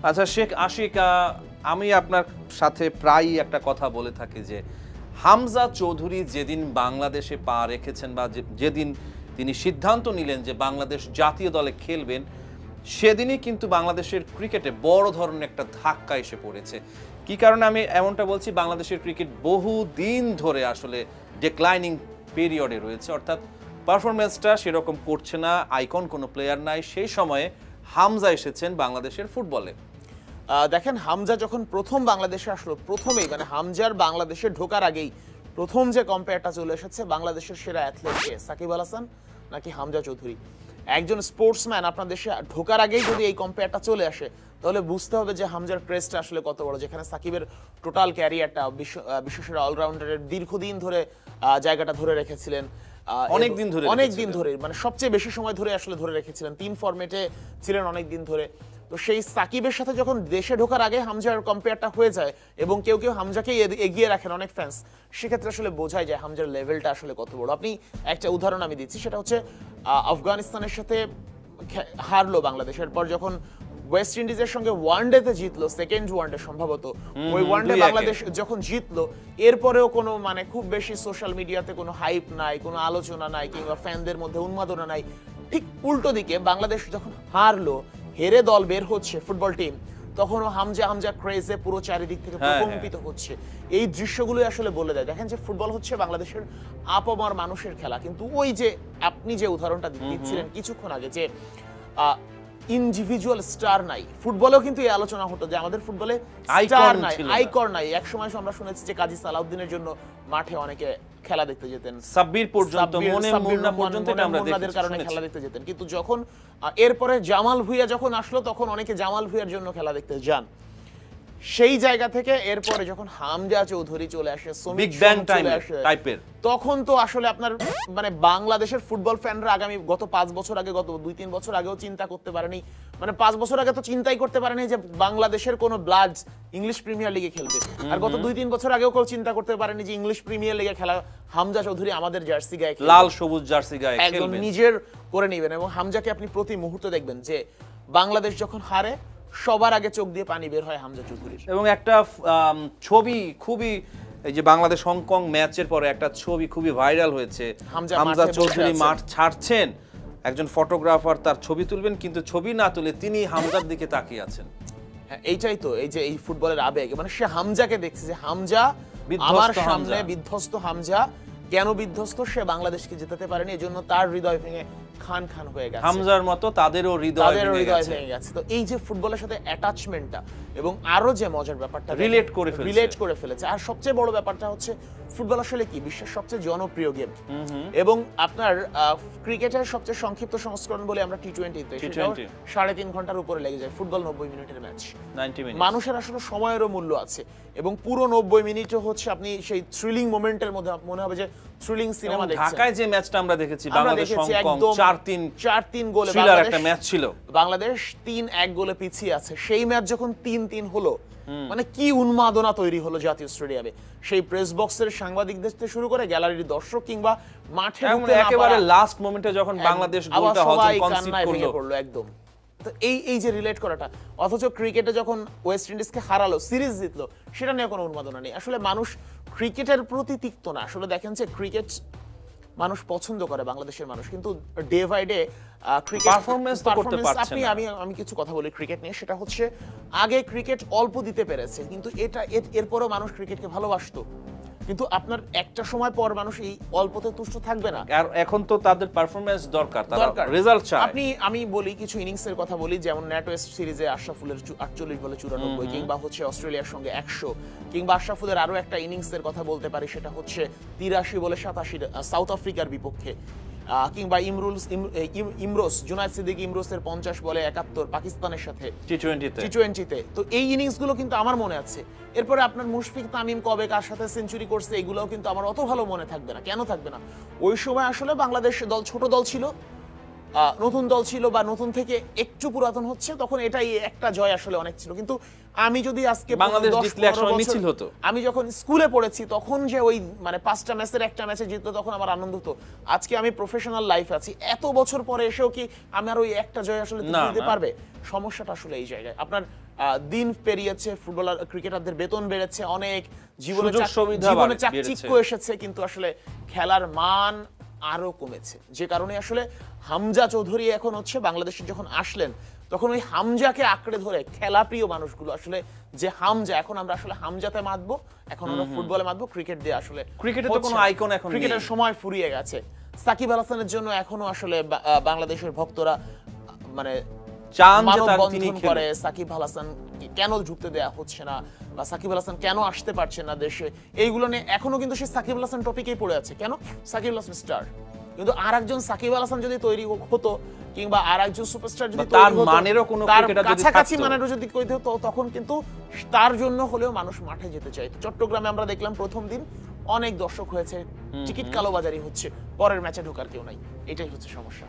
আচ্ছা শেখ আশিক, আমি আপনার সাথে প্রায়ই একটা কথা বলে থাকি যে হামজা চৌধুরী যেদিন বাংলাদেশে পা রেখেছেন বা যেদিন তিনি সিদ্ধান্ত নিলেন যে বাংলাদেশ জাতীয় দলে খেলবেন, সেদিনই কিন্তু বাংলাদেশের ক্রিকেটে বড় ধরনের একটা ধাক্কা এসে পড়েছে। কি কারণে আমি এমনটা বলছি, বাংলাদেশের ক্রিকেট বহু দিন ধরে আসলে ডিক্লাইনিং পিরিয়ডে রয়েছে, অর্থাৎ পারফরমেন্সটা সেরকম করছে না, আইকন কোনো প্লেয়ার নাই। সেই সময়ে হামজা এসেছেন বাংলাদেশের ফুটবলে। দেখেন, হামজা যখন প্রথম বাংলাদেশে আসলো, প্রথমেই মানে হামজার বাংলাদেশে ঢোকার আগেই প্রথম যে কম্পেয়ারটা চলে এসেছে, বাংলাদেশের সেরা অ্যাথলেট কে, সাকিব আল হাসান নাকি হামজা চৌধুরী? একজন স্পোর্টসম্যান আপনার দেশে ঢোকার আগেই যদি এই কম্পেয়ারটা চলে আসে, তাহলে বুঝতে হবে যে হামজার ক্রেজটা আসলে কত বড়। যেখানে সাকিবের টোটাল ক্যারিয়ারটা বিশ্বসেরা অলরাউন্ডারের দীর্ঘদিন ধরে জায়গাটা ধরে রেখেছিলেন, অনেক দিন ধরে মানে সবচেয়ে বেশি সময় ধরে আসলে ধরে রেখেছিলেন, 3 ফরম্যাটে ছিলেন অনেক দিন ধরে। তো সেই সাকিবের সাথে যখন দেশে ঢোকার আগে হামজার কম্পেয়ারটা হয়ে যায় এবং কেউ কেউ হামজাকেই এগিয়ে রাখেন অনেক ফ্যান্স, সেক্ষেত্রে আসলে বোঝায় যায় হামজার লেভেলটা আসলে কত বড়। আপনি একটা উদাহরণ আমি দিচ্ছি, সেটা হচ্ছে আফগানিস্তানের সাথে হারলো বাংলাদেশের পর, যখন ওয়েস্ট ইন্ডিজের সঙ্গে ওয়ানডেতে জিতলো, সেকেন্ড ওয়ানডে সম্ভবত, ওই ওয়ানডে বাংলাদেশ যখন জিতলো, এরপরেও কোনো মানে খুব বেশি সোশ্যাল মিডিয়াতে কোনো হাইপ নাই, কোনো আলোচনা নাই, কিংবা ফ্যানদের মধ্যে উন্মাদনা নাই। ঠিক উল্টো দিকে বাংলাদেশ যখন হারলো, হেরে দল বের হচ্ছে ফুটবল টিম, তখনও হামজা ক্রেজে পুরো চারিদিক থেকে প্রকম্পিত হচ্ছে। এই দৃশ্যগুলোই আসলে বলে দেয়, দেখেন যে ফুটবল হচ্ছে বাংলাদেশের আপামর মানুষের খেলা। কিন্তু ওই যে আপনি যে উদাহরণটা দিচ্ছিলেন কিছুক্ষণ আগে, যে ইন্ডিভিজুয়াল স্টার নাই, ফুটবলেও কিন্তু এই আলোচনা হতো যে আমাদের ফুটবলে স্টার নাই, আইকন নাই। একসময় আমরা শুনেছি যে কাজী সালাউদ্দিনের জন্য মাঠে অনেকে খেলা দেখতে যেতেন, সাব্বির পর্যন্ত, মুন্না পর্যন্ত আমাদের কারণে খেলা দেখতে যেতেন। কিন্তু যখন এরপরে জামাল ভুঁইয়া যখন আসলো, তখন অনেকে জামাল ভুঁইয়ার জন্য খেলা দেখতে যান। সেই জায়গা থেকে এরপরে যখন হামজা চৌধুরী চলে আসে, বিগ ব্যাং টাইপের, তখন তো আসলে আপনার মানে বাংলাদেশের ফুটবল ফ্যানরা গত 5 বছর আগে, গত 2-3 বছর আগেও চিন্তা করতে পারেনি, মানে 5 বছর আগে তো চিন্তাই করতে পারেনি যে বাংলাদেশের কোনো ব্লাড ইংলিশ প্রিমিয়ার লিগে খেলবে। আর গত 2-3 বছর আগেও কেউ চিন্তা করতে পারেনি যে ইংলিশ প্রিমিয়ার লিগে খেলা হামজা চৌধুরী আমাদের জার্সি গায়ে, লাল সবুজ জার্সি গায়ে একদম নিজের করে নেবেন। এবং হামজাকে আপনি প্রতি মুহূর্তে দেখবেন যে বাংলাদেশ যখন হারে, সবার আগে চোখ দিয়ে পানি বের হয় হামজা চৌধুরীর। এবং একটা ছবি খুবই, এই যে বাংলাদেশ হংকং ম্যাচের পরে একটা ছবি খুবই ভাইরাল হয়েছে, হামজা চৌধুরী মাঠ ছাড়ছেন, একজন ফটোগ্রাফার তার ছবি তুলবেন, কিন্তু ছবি না তুলে তিনি হামজার দিকে তাকিয়ে আছেন। হ্যাঁ, এইটাই তো এই যে এই ফুটবলের আবেগ, মানে সে হামজাকে দেখছে যে হামজা আমার সামনে বিধ্বস্ত। হামজা কেন বিধ্বস্ত? সে বাংলাদেশকে জেতাতে পারেনি, এজন্য তার হৃদয় ভেঙে খান খান হয়ে গেছে। হামজার মতো তাদেরও হৃদয় ভেঙে গেছে। তো এই যে ফুটবলের সাথে অ্যাটাচমেন্টটা, এবং আরো যে মজার ব্যাপারটা, রিলেট করে ফেলেছে। আর সবচেয়ে বড় ব্যাপারটা হচ্ছে ফুটবল আসলে কি বিশ্বের সবচেয়ে জনপ্রিয় গেম, এবং আপনার ক্রিকেটের সবচেয়ে সংক্ষিপ্ত সংস্করণ বলে আমরা টি-20, 3.5 ঘন্টার উপরে লেগে যায়। ফুটবল 90 মিনিটের ম্যাচ, মানুষের আসলে সময়েরও মূল্য আছে, এবং পুরো 90 মিনিটও হচ্ছে আপনি সেই থ্রিলিং মোমেন্টের মধ্যে মনে হবে যে থ্রিলিং সিনেমা দেখছেন। ঢাকায় যে ম্যাচটা আমরা দেখেছি, বাংলাদেশ হংকং 4-3 গোলে একটা ম্যাচ ছিল, বাংলাদেশ 3-1 গোলে পিছিয়ে আছে। সেই ম্যাচ যখন 3-3 হলো, মানে কি উন্মাদনা তৈরি হলো জাতীয় স্টেডিয়ামে, সেই প্রেস বক্সের সাংবাদিকদের থেকে শুরু করে গ্যালারির দর্শক, কিংবা মাঠে একেবারে লাস্ট মোমেন্টে যখন বাংলাদেশ গোলটা কনসিড করলো একদম। তো এই যে রিলেট করাটা, অথচ ক্রিকেটে যখন ওয়েস্ট ইন্ডিজকে হারালো, সিরিজ জিতলো, সেটা নিয়ে কোনো উন্মাদনা নেই। আসলে মানুষ ক্রিকেটের প্রতি তিক্ত না। আসলে দেখেন যে ক্রিকেট মানুষ পছন্দ করে, বাংলাদেশের মানুষ, কিন্তু day by day cricket performance করতে পারছে না। আমি কিছু কথা বলি ক্রিকেট নিয়ে, সেটা হচ্ছে আগে ক্রিকেট অল্প দিতে পেরেছে, কিন্তু এরপরও মানুষ ক্রিকেটকে ভালোবাসতো। কিন্তু আপনার একটা সময় পর মানুষ এই অল্পতে তুষ্ট থাকবে না, আর এখন তো তাদের পারফরম্যান্স দরকার, তারা রেজাল্ট চায়। আমি বলি কিছু ইনিংসের কথা বলি, যেমন ন্যাটওয়েস্ট সিরিজে আশরাফুলের 48 বলে 94, কিংবা হচ্ছে অস্ট্রেলিয়ার সঙ্গে 100, কিংবা আশরাফুলের আরো একটা ইনিংসের কথা বলতে পারি, সেটা হচ্ছে 83 বলে 87 সাউথ আফ্রিকার বিপক্ষে, কিংবা ইমরোস জুনায়েদ সিদ্দিকী ইমরোসের 50 বলে 71 পাকিস্তানের সাথে টি-20-তে। তো এই ইনিংসগুলো কিন্তু আমার মনে আছে। এরপরে আপনার মুশফিক তামিম কবে কার সাথে সেঞ্চুরি করছে, এগুলোও কিন্তু আমার অত ভালো মনে থাকবে না। কেন থাকবে না? ওই সময় আসলে বাংলাদেশ দল ছোট দল ছিল, নতুন দল ছিল, বা নতুন থেকে একটু পুরাতন হচ্ছে, তখন এটাই একটা জয় আসলে অনেক ছিল। কিন্তু আমি যদি আজকে বাংলাদেশ জিতলে একসময় মিছিল হতো, আমি যখন স্কুলে পড়েছি তখন যে ওই মানে 5টা ম্যাচের একটা ম্যাচে জিতলো, তখন আমার আনন্দ হতো। আজকে আমি প্রফেশনাল লাইফে আছি, এত বছর পরে এসেও কি আমার ওই একটা জয় আসলে দিতে পারবে? সমস্যাটা আসলে এই জায়গায়। আপনার দিন পেরিয়েছে, ফুটবলার ক্রিকেটারদের বেতন বেড়েছে অনেক, সুযোগ সুবিধা জীবনে বেড়েছে। চাকচিক্য এসেছে, কিন্তু আসলে খেলার মান আরো কমেছে। যে কারণে আসলে হামজা চৌধুরী এখন হচ্ছে বাংলাদেশে যখন আসলেন, তখন ওই হামজাকে আঁকড়ে ধরে খেলাপ্রিয় মানুষগুলো আসলে যে হামজা, এখন আমরা আসলে হামজাতে মাতবো, এখন আমরা ফুটবলে মাতবো, ক্রিকেট দিয়ে আসলে ক্রিকেটে তো কোনো আইকন এখন নেই। ক্রিকেটের সময় ফুরিয়ে গেছে। সাকিব আল হাসানের জন্য এখনো আসলে বাংলাদেশের ভক্তরা মানে চান যে তিনি মানববন্ধন খেলুক। করে সাকিব আল হাসান কেন ঢুকতে দেয়া হচ্ছে না, বা সাকিব আল হাসান কেন আসতে পারছে না দেশে, এইগুলো নিয়ে এখনো কিন্তু সেই সাকিব আল হাসান টপিকেই পড়ে আছে। কেন? সাকিব আল হাসান স্টার, কিন্তু আরেকজন সাকিব আল হাসান যদি তৈরি হতো, কিংবা আরেকজন সুপারস্টার যদি তার তৈরি হতো, মানেরও কোনো তার ক্রিকেটার যদি কাছাকাছি থাকতো। মানেরও যদি তৈরি হতো, তখন কিন্তু তার জন্য হলেও মানুষ মাঠে যেতে চাইতো। চট্টগ্রামে আমরা দেখলাম প্রথম দিন অনেক দর্শক হয়েছে, টিকিট কালোবাজারি হচ্ছে, পরের ম্যাচে ঢোকার কেউ নাই। এটাই হচ্ছে সমস্যা।